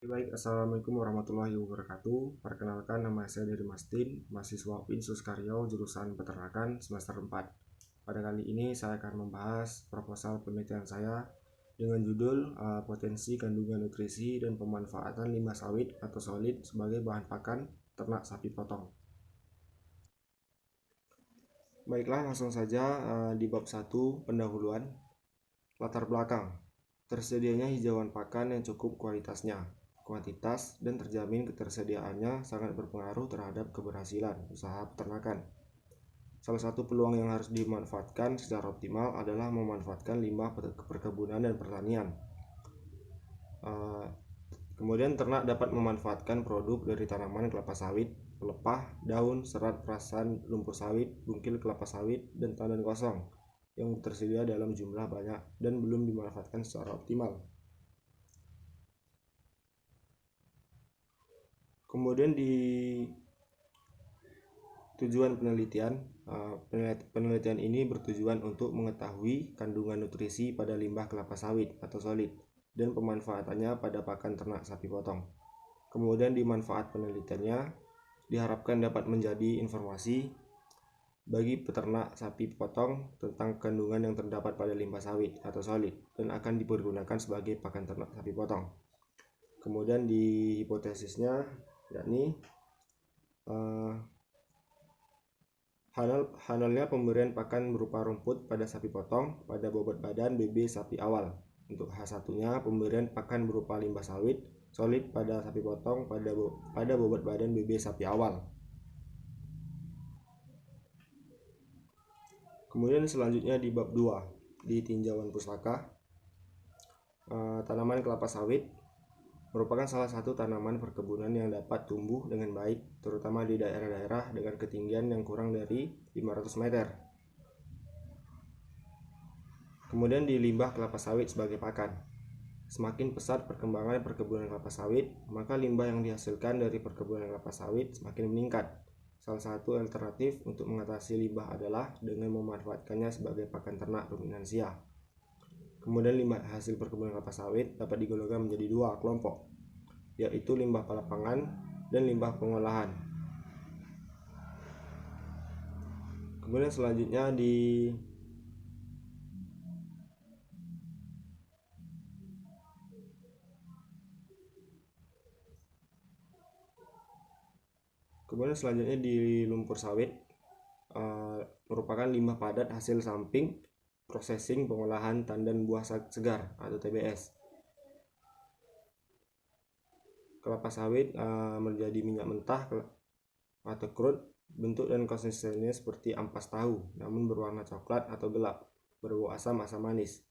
Baik, Assalamualaikum warahmatullahi wabarakatuh. Perkenalkan, nama saya Dery Mastin, mahasiswa UIN Suskaryo, jurusan Peternakan semester 4. Pada kali ini saya akan membahas proposal penelitian saya dengan judul Potensi Kandungan Nutrisi dan Pemanfaatan Limbah Sawit atau Solid sebagai Bahan Pakan Ternak Sapi Potong. Baiklah, langsung saja di bab 1, pendahuluan. Latar belakang. Tersedianya hijauan pakan yang cukup kualitasnya, kuantitas, dan terjamin ketersediaannya sangat berpengaruh terhadap keberhasilan usaha peternakan. Salah satu peluang yang harus dimanfaatkan secara optimal adalah memanfaatkan limbah perkebunan dan pertanian. Kemudian ternak dapat memanfaatkan produk dari tanaman kelapa sawit, pelepah, daun, serat, perasan, lumpur sawit, bungkil kelapa sawit, dan tandan kosong yang tersedia dalam jumlah banyak dan belum dimanfaatkan secara optimal. Kemudian di tujuan penelitian, penelitian ini bertujuan untuk mengetahui kandungan nutrisi pada limbah kelapa sawit atau solid dan pemanfaatannya pada pakan ternak sapi potong. Kemudian di manfaat penelitiannya diharapkan dapat menjadi informasi bagi peternak sapi potong tentang kandungan yang terdapat pada limbah sawit atau solid dan akan dipergunakan sebagai pakan ternak sapi potong. Kemudian di hipotesisnya yakni halnya pemberian pakan berupa rumput pada sapi potong pada bobot badan BB sapi awal. Untuk H1-nya pemberian pakan berupa limbah sawit solid pada sapi potong pada bobot badan BB sapi awal. Kemudian selanjutnya di bab 2, di tinjauan pustaka, tanaman kelapa sawit merupakan salah satu tanaman perkebunan yang dapat tumbuh dengan baik, terutama di daerah-daerah dengan ketinggian yang kurang dari 500 meter. Kemudian di limbah kelapa sawit sebagai pakan. Semakin pesat perkembangan perkebunan kelapa sawit, maka limbah yang dihasilkan dari perkebunan kelapa sawit semakin meningkat. Salah satu alternatif untuk mengatasi limbah adalah dengan memanfaatkannya sebagai pakan ternak ruminansia. Kemudian limbah hasil perkebunan kelapa sawit dapat digolongkan menjadi dua kelompok, yaitu limbah lapangan dan limbah pengolahan. Kemudian selanjutnya di lumpur sawit merupakan limbah padat hasil samping processing pengolahan tandan buah segar atau TBS. Kelapa sawit menjadi minyak mentah atau crude, bentuk dan konsistensinya seperti ampas tahu, namun berwarna coklat atau gelap, berbau asam manis.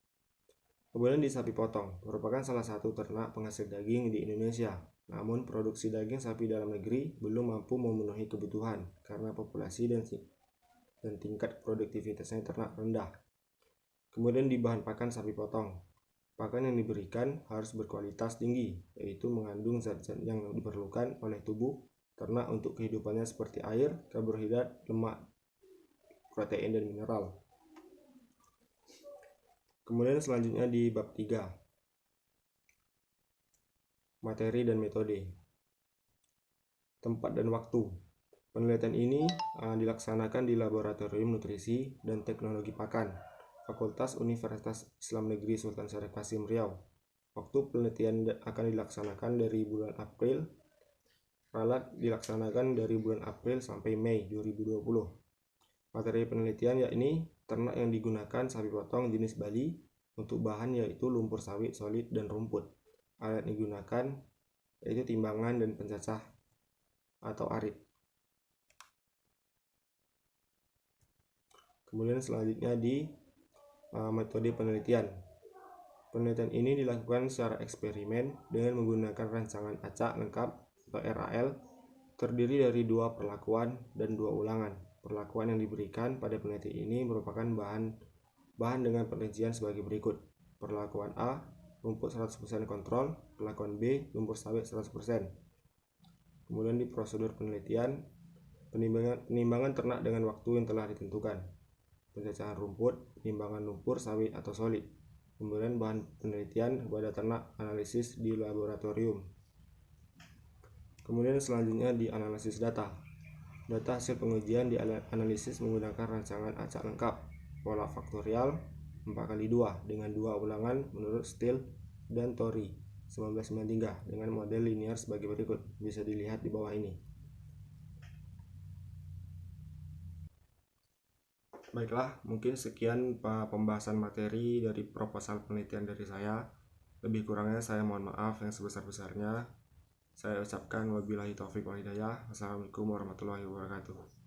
Kemudian di sapi potong, merupakan salah satu ternak penghasil daging di Indonesia. Namun produksi daging sapi dalam negeri belum mampu memenuhi kebutuhan karena populasi dan tingkat produktivitasnya ternak rendah. Kemudian di bahan pakan sapi potong, pakan yang diberikan harus berkualitas tinggi, yaitu mengandung zat-zat yang diperlukan oleh tubuh ternak untuk kehidupannya seperti air, karbohidrat, lemak, protein, dan mineral. Kemudian selanjutnya di bab 3, materi dan metode. Tempat dan waktu. Penelitian ini dilaksanakan di Laboratorium Nutrisi dan Teknologi Pakan, Fakultas Universitas Islam Negeri Sultan Syarif Kasim Riau. Waktu penelitian akan dilaksanakan dari bulan April. Ralat dilaksanakan dari bulan April sampai Mei 2020. Materi penelitian yakni ternak yang digunakan sapi potong jenis Bali untuk bahan yaitu lumpur sawit solid dan rumput. Alat yang digunakan yaitu timbangan dan pencacah atau arit. Kemudian selanjutnya di metode penelitian. Penelitian ini dilakukan secara eksperimen dengan menggunakan rancangan acak lengkap atau RAL, terdiri dari 2 perlakuan dan 2 ulangan. Perlakuan yang diberikan pada penelitian ini merupakan bahan dengan perincian sebagai berikut. Perlakuan A, rumput 100% kontrol. Perlakuan B, lumpur sawit 100%. Kemudian di prosedur penelitian, penimbangan ternak dengan waktu yang telah ditentukan. Pencacahan rumput, penimbangan lumpur sawit atau solid. Kemudian bahan penelitian kepada ternak, analisis di laboratorium. Kemudian selanjutnya di analisis data. Data hasil pengujian dianalisis menggunakan rancangan acak lengkap, pola faktorial 4x2 dengan 2 ulangan menurut Steele dan Torrey 1993 dengan model linear sebagai berikut. Bisa dilihat di bawah ini. Baiklah, mungkin sekian pembahasan materi dari proposal penelitian dari saya. Lebih kurangnya saya mohon maaf yang sebesar-besarnya. Saya ucapkan wabillahi taufik wal hidayah. Wassalamualaikum warahmatullahi wabarakatuh.